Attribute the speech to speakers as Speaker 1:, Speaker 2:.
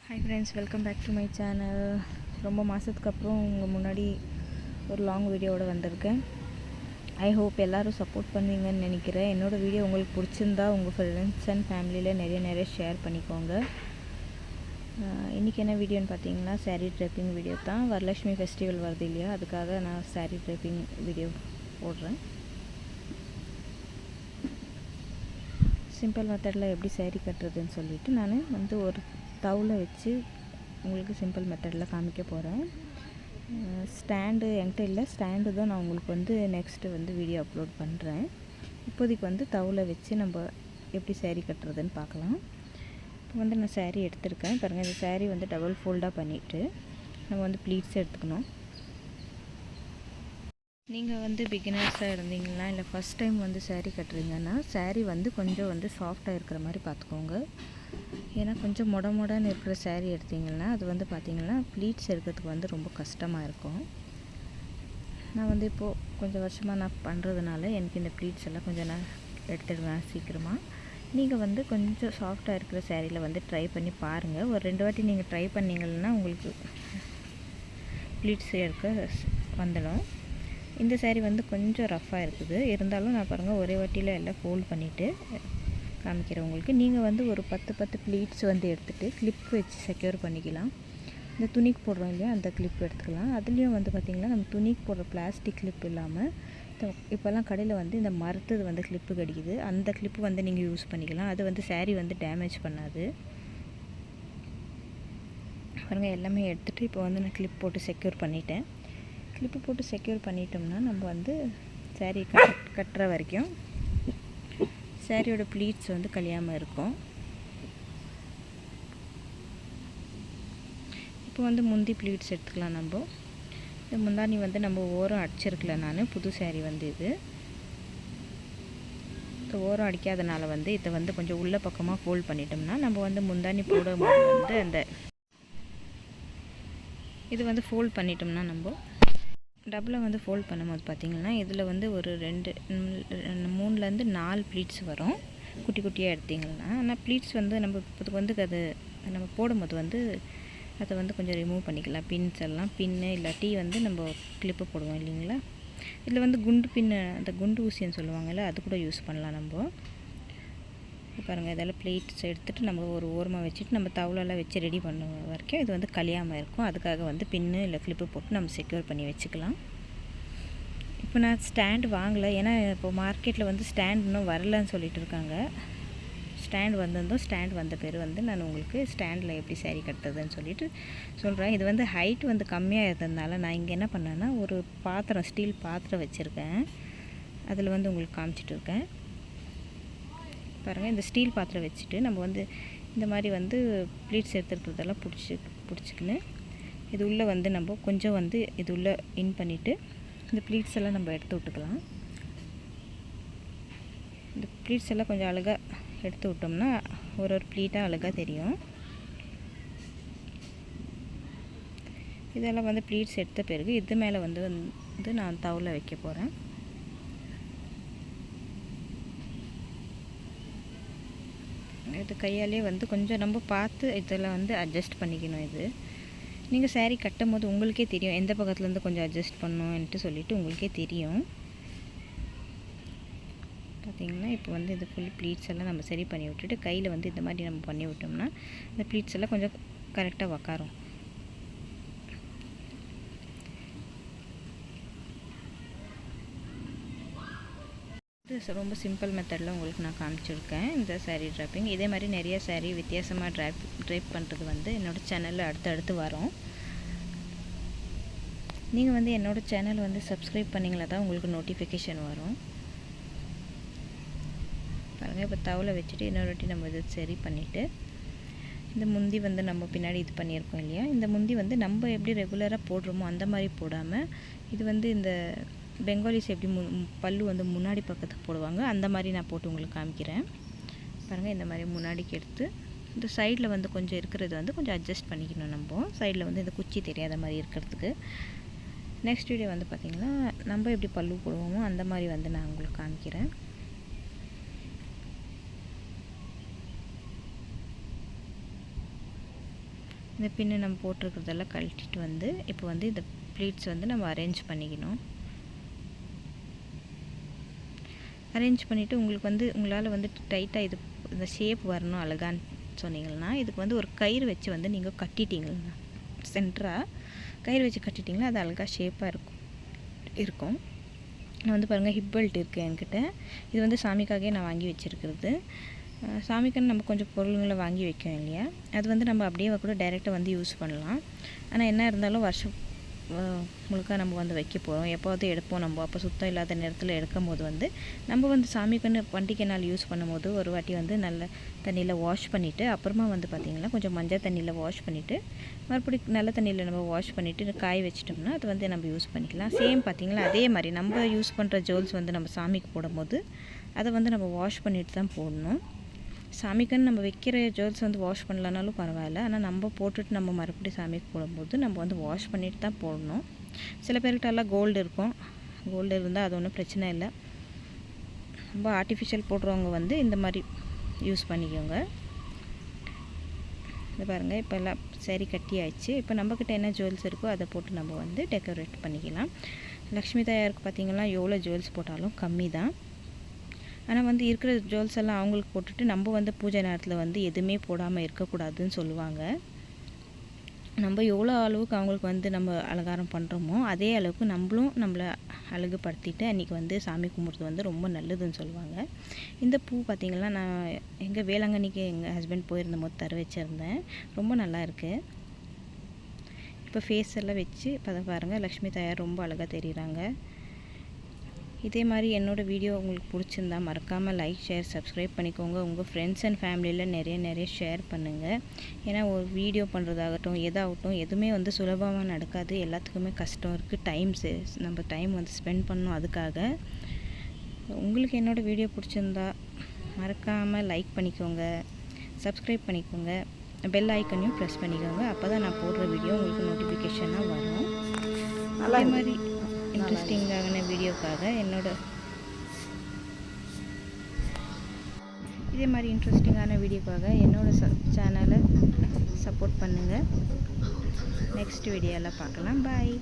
Speaker 1: Hi friends, welcome back to my channel. ரொம்ப மாதத்துக்கு அப்புறம் உங்கள் முன்னாடி ஒரு லாங் வீடியோவோட வந்திருக்கேன். ஐ ஹோப் எல்லோரும் சப்போர்ட் பண்ணுவீங்கன்னு நினைக்கிறேன். என்னோடய வீடியோ உங்களுக்கு பிடிச்சிருந்தா உங்கள் ஃப்ரெண்ட்ஸ் அண்ட் ஃபேமிலியில் நிறைய ஷேர் பண்ணிக்கோங்க. இன்றைக்கி என்ன வீடியோன்னு பார்த்தீங்கன்னா சாரீ ட்ரெப்பிங் வீடியோ தான். வரலட்சுமி ஃபெஸ்டிவல் வருது இல்லையா, அதுக்காக நான் சாரீ ட்ரெப்பிங் வீடியோ போடுறேன். சிம்பிள் மெத்தடில் எப்படி சாரீ கட்டுறதுன்னு சொல்லிவிட்டு நான் ஒரு தவுலை வச்சு உங்களுக்கு சிம்பிள் மெத்தடில் காமிக்க போகிறேன். ஸ்டாண்டு என்கிட்ட இல்லை, ஸ்டாண்டு தான் நான் உங்களுக்கு நெக்ஸ்ட்டு வீடியோ அப்லோட் பண்ணுறேன். இப்போதைக்கு தவுலை வச்சு நம்ம எப்படி சாரீ கட்டுறதுன்னு பார்க்கலாம். இப்போ நான் சாரீ எடுத்திருக்கேன் பாருங்கள். இந்த சாரீ டபுள் ஃபோல்டாக பண்ணிவிட்டு நம்ம ப்ளீட்ஸ் எடுத்துக்கணும். நீங்கள் பிகினர்ஸாக இருந்தீங்கன்னா இல்லை ஃபஸ்ட் டைம் சாரீ கட்டுறீங்கன்னா சாரீ கொஞ்சம் சாஃப்டாக இருக்கிற மாதிரி பார்த்துக்கோங்க. ஏன்னா கொஞ்சம் மொடன்னு இருக்கிற சாரீ எடுத்திங்கன்னா அது பார்த்திங்கன்னா ப்ளீட்ஸ் எடுக்கிறதுக்கு ரொம்ப கஷ்டமாக இருக்கும். நான் இப்போது கொஞ்சம் வருஷமாக நான் பண்ணுறதுனால எனக்கு இந்த ப்ளீட்ஸ் எல்லாம் கொஞ்சம் நான் எடுத்துடுவேன் சீக்கிரமாக. நீங்கள் கொஞ்சம் சாஃப்டாக இருக்கிற சாரியில் ட்ரை பண்ணி பாருங்கள். ஒரு 2 வாட்டி நீங்கள் ட்ரை பண்ணிங்கன்னா உங்களுக்கு ப்ளீட்ஸ் எடுக்க வந்துடும். இந்த சாரீ கொஞ்சம் ரஃப்பாக இருக்குது, இருந்தாலும் நான் பாருங்கள் ஒரே வாட்டியில் எல்லாம் ஃபோல்ட் பண்ணிவிட்டு காமிக்கிறேன் உங்களுக்கு. நீங்கள் ஒரு 10 ப்ளீட்ஸ் எடுத்துகிட்டு கிளிப் வச்சு செக்யூர் பண்ணிக்கலாம். இந்த துணிக்கு போடுறோம் இல்லையா, அந்த கிளிப் எடுத்துக்கலாம். அதுலேயும் பார்த்திங்கன்னா நம்ம துணிக்கு போடுற பிளாஸ்டிக் கிளிப் இல்லாமல் இப்போல்லாம் கடையில் இந்த மரத்து கிளிப்பு கிடைக்குது. அந்த கிளிப்பு நீங்கள் யூஸ் பண்ணிக்கலாம். அது சாரீ டேமேஜ் பண்ணாது. பாருங்கள் எல்லாமே எடுத்துகிட்டு இப்போ நான் கிளிப் போட்டு செக்யூர் பண்ணிட்டேன். கிளிப்பு போட்டு செக்யூர் பண்ணிட்டோம்னா நம்ம சாரீ கட்டுற வரைக்கும் சாரியோட ப்ளீட்ஸ் கழியாமல் இருக்கும். இப்போ முந்தி ப்ளீட்ஸ் எடுத்துக்கலாம். நம்ம இந்த முந்தானி நம்ம ஓரம் அடிச்சிருக்கல. நான் புது சாரீ இது ஓரம் அடிக்காதனால இதை கொஞ்சம் உள்ள பக்கமாக ஃபோல்ட் பண்ணிட்டோம்னா நம்ம முந்தானி போடும்போது அந்த இது ஃபோல்ட் பண்ணிட்டோம்னா நம்ம டபுளாக ஃபோல்ட் பண்ணும்போது பார்த்திங்கன்னா இதில் ஒரு 3லேருந்து 4 ப்ளீட்ஸ் வரும் குட்டி குட்டியாக எடுத்திங்கன்னா. ஆனால் ப்ளீட்ஸ் நம்ம இப்போதுக்கு அது நம்ம போடும்போது அதை கொஞ்சம் ரிமூவ் பண்ணிக்கலாம். பின்ஸ் எல்லாம் பின்னு இல்லாட்டி நம்ம கிளிப்பு போடுவோம் இல்லைங்களா. இதில் குண்டு பின்னு, அந்த குண்டு ஊசின்னு சொல்லுவாங்கள்ல, அது கூட யூஸ் பண்ணலாம். நம்ம பாருங்கள் இதெல்லாம் ப்ளீட்ஸ் எடுத்துகிட்டு நம்ம ஒரு ஓரமாக வச்சுட்டு நம்ம தவுலெல்லாம் வச்சு ரெடி பண்ண வரைக்கும் இது கழியாமல் இருக்கும். அதுக்காக பின்னு இல்லை கிளிப்பு போட்டு நம்ம செக்யூர் பண்ணி வச்சுக்கலாம். இப்போ நான் ஸ்டாண்டு வாங்கலை, ஏன்னா இப்போ மார்க்கெட்டில் ஸ்டாண்ட் இன்னும் வரலன்னு சொல்லிட்டு இருக்காங்க. ஸ்டாண்ட் வந்திருந்தோம், ஸ்டாண்ட் வந்த பேர் நான் உங்களுக்கு ஸ்டாண்டில் எப்படி சாரீ கட்டுறதுன்னு சொல்லிட்டு சொல்கிறேன். இது ஹைட் கம்மியாக இருந்ததுனால நான் இங்கே என்ன பண்ணேன்னா ஒரு பாத்திரம், ஸ்டீல் பாத்திரம் வச்சுருக்கேன். அதில் உங்களுக்கு காமிச்சிட்டு இருக்கேன் பாருங்கள். இந்த ஸ்டீல் பாத்திரம் வச்சுட்டு நம்ம இந்த மாதிரி ப்ளீட்ஸ் எடுத்துருக்கிறதெல்லாம் பிடிச்சிக்கின்னு இது உள்ளே நம்ம கொஞ்சம் இது உள்ளே இன் பண்ணிவிட்டு இந்த ப்ளீட்ஸ் எல்லாம் நம்ம எடுத்து விட்டுக்கலாம். இந்த ப்ளீட்ஸ் எல்லாம் கொஞ்சம் அழகாக எடுத்து விட்டோம்னா ஒரு ப்ளீட்டாக அழகாக தெரியும். இதெல்லாம் ப்ளீட்ஸ் எடுத்த பிறகு இது மேலே நான் தவுல வைக்க போகிறேன். இது கையாலே கொஞ்சம் நம்ம பார்த்து இதெல்லாம் அட்ஜஸ்ட் பண்ணிக்கணும். இது நீங்கள் சாரீ கட்டும் போது உங்களுக்கே தெரியும் எந்த பக்கத்துலேருந்து கொஞ்சம் அட்ஜஸ்ட் பண்ணணுன்ட்டு சொல்லிவிட்டு உங்களுக்கே தெரியும். பார்த்திங்கன்னா இப்போ இது ஃபுல் ப்ளீட்ஸ் எல்லாம் நம்ம சரி பண்ணி விட்டுட்டு கையில் இந்த மாதிரி நம்ம பண்ணி விட்டோம்னா இந்த ப்ளீட்ஸ் எல்லாம் கொஞ்சம் கரெக்டாக உக்காரும். இது ரொம்ப சிம்பிள் மெத்தடில் உங்களுக்கு நான் காமிச்சிருக்கேன் இந்த சாரீ ட்ராப்பிங். இதே மாதிரி நிறைய சாரீ வித்தியாசமாக ட்ரைப் பண்ணுறது என்னோடய சேனலில் அடுத்தடுத்து வரும். நீங்கள் என்னோடய சேனல் சப்ஸ்கிரைப் பண்ணிங்களா தான் உங்களுக்கு நோட்டிஃபிகேஷன் வரும். பாருங்கள் இப்போ தவுல வச்சுட்டு இன்னொரு வாட்டி நம்ம இது சரி பண்ணிவிட்டு இந்த முந்தி நம்ம பின்னாடி இது பண்ணியிருக்கோம் இல்லையா, இந்த முந்தி நம்ம எப்படி ரெகுலராக போடுறோமோ அந்த மாதிரி போடாமல் இது இந்த பெங்காலிஸ் எப்படி பல்லு முன்னாடி பக்கத்துக்கு போடுவாங்க அந்த மாதிரி நான் போட்டு உங்களுக்கு காமிக்கிறேன். பாருங்கள் இந்த மாதிரி முன்னாடிக்கு எடுத்து இந்த சைடில் கொஞ்சம் இருக்கிறது கொஞ்சம் அட்ஜஸ்ட் பண்ணிக்கணும். நம்ம சைடில் இந்த குச்சி தெரியாத மாதிரி இருக்கிறதுக்கு. நெக்ஸ்ட் வீடியோ பார்த்திங்கன்னா நம்ம எப்படி பல்லு போடுவோமோ அந்த மாதிரி நான் உங்களுக்கு காமிக்கிறேன். இந்த பின்னு நம்ம போட்டிருக்கிறதெல்லாம் கழட்டிட்டு வந்து இப்போ வந்து இந்த ப்ளீட்ஸ் வந்து நம்ம அரேஞ்ச் பண்ணிக்கணும். அரேஞ்ச் பண்ணிவிட்டு உங்களுக்கு வந்து உங்களால் வந்து டைட்டாக இது இந்த ஷேப் வரணும் அழகான்னு சொன்னீங்கன்னா இதுக்கு வந்து ஒரு கயிறு வச்சு வந்து நீங்கள் கட்டிட்டீங்கன்னா சென்டராக கயிறு வச்சு கட்டிட்டிங்கன்னா அது அழகாக ஷேப்பாக இருக்கும். நான் வந்து பாருங்கள் ஹிப் பெல்ட் இருக்குது என்கிட்ட. இது வந்து சாமிக்காகவே நான் வாங்கி வச்சுருக்கிறது. சாமிக்குன்னு நம்ம கொஞ்சம் பொருளுங்களை வாங்கி வைக்கோம் இல்லையா, அது வந்து நம்ம அப்படியே கூட டைரெக்டாக வந்து யூஸ் பண்ணலாம். ஆனால் என்ன இருந்தாலும் வருஷம் முழுக்க நம்ம வந்து வைக்க போகிறோம், எப்போவது எடுப்போம். நம்ம அப்போ சுத்தம் இல்லாத நேரத்தில் எடுக்கும் போது வந்து நம்ம வந்து சாமிக்குன்னு பண்டிகை நாள் யூஸ் பண்ணும்போது ஒரு வாட்டி வந்து நல்ல தண்ணியில் வாஷ் பண்ணிவிட்டு அப்புறமா வந்து பார்த்திங்கன்னா கொஞ்சம் மஞ்சள் தண்ணியில் வாஷ் பண்ணிவிட்டு மறுபடியும் நல்ல தண்ணியில் நம்ம வாஷ் பண்ணிவிட்டு காய வச்சிட்டோம்னா அது வந்து நம்ம யூஸ் பண்ணிக்கலாம். சேம் பார்த்திங்களா அதே மாதிரி நம்ம யூஸ் பண்ணுற ஜுவல்ஸ் வந்து நம்ம சாமிக்கு போடும்போது அதை வந்து நம்ம வாஷ் பண்ணிவிட்டு தான் போடணும். சாமிக்குன்னு நம்ம வைக்கிற ஜுவல்ஸ் வந்து வாஷ் பண்ணலனாலும் பரவாயில்ல, ஆனால் நம்ம போட்டுட்டு நம்ம மறுபடியும் சாமிக்கு போடும்போது நம்ம வந்து வாஷ் பண்ணிட்டு தான் போடணும். சில பேர்கிட்டலாம் கோல்டு இருக்கும், கோல்டு இருந்தால் அது ஒன்றும் பிரச்சனை இல்லை. ரொம்ப ஆர்டிஃபிஷியல் போடுறவங்க வந்து இந்த மாதிரி யூஸ் பண்ணிக்கோங்க. இது பாருங்கள் இப்போ எல்லாம் சரி கட்டி ஆயிடுச்சு. இப்போ நம்மக்கிட்ட என்ன ஜுவல்ஸ் இருக்கோ அதை போட்டு நம்ம வந்து டெக்கரேட் பண்ணிக்கலாம். லக்ஷ்மி தாயாருக்கு பார்த்திங்கன்னா எவ்வளோ ஜுவல்ஸ் போட்டாலும் கம்மி தான். ஆனால் வந்து இருக்கிற ஜுவல்ஸ் எல்லாம் அவங்களுக்கு போட்டுட்டு நம்ம வந்து பூஜை நேரத்தில் வந்து எதுவுமே போடாமல் இருக்கக்கூடாதுன்னு சொல்லுவாங்க. நம்ம எவ்வளோ அளவுக்கு அவங்களுக்கு வந்து நம்ம அலங்காரம் பண்ணுறோமோ அதே அளவுக்கு நம்மளும் நம்மளை அழகுபடுத்திட்டு அன்றைக்கி வந்து சாமி கும்பிட்றது வந்து ரொம்ப நல்லதுன்னு சொல்லுவாங்க. இந்த பூ பார்த்திங்கன்னா நான் எங்கள் வேளாங்கண்ணிக்கு எங்கள் ஹஸ்பண்ட் போயிருந்த போது தர வச்சுருந்தேன். ரொம்ப நல்லா இருக்குது. இப்போ ஃபேஸ் எல்லாம் வச்சு இப்போ பாருங்கள் லக்ஷ்மி தாயார் ரொம்ப அழகாக தெரியுறாங்க. இதே மாதிரி என்னோடய வீடியோ உங்களுக்கு பிடிச்சிருந்தா மறக்காமல் லைக் ஷேர் சப்ஸ்கிரைப் பண்ணிக்கோங்க. உங்கள் ஃப்ரெண்ட்ஸ் அண்ட் ஃபேமிலியில் நிறைய ஷேர் பண்ணுங்கள். ஏன்னா ஒரு வீடியோ பண்ணுறதாகட்டும் எதாகட்டும் எதுவுமே வந்து சுலபமாக நடக்காது, எல்லாத்துக்குமே கஷ்டம் இருக்குது. நம்ம டைம் வந்து ஸ்பெண்ட் பண்ணணும். அதுக்காக உங்களுக்கு என்னோடய வீடியோ பிடிச்சிருந்தா மறக்காமல் லைக் பண்ணிக்கோங்க, சப்ஸ்கிரைப் பண்ணிக்கோங்க, பெல் ஐக்கனையும் ப்ரெஸ் பண்ணிக்கோங்க. அப்போ தான் நான் போடுற வீடியோ உங்களுக்கு நோட்டிஃபிகேஷனாக வரும். அதே மாதிரி இன்ட்ரெஸ்டிங்கான வீடியோக்காக என்னோட சேனலை சப்போர்ட் பண்ணுங்கள். நெக்ஸ்ட் வீடியோவில் பார்க்கலாம். பாய்.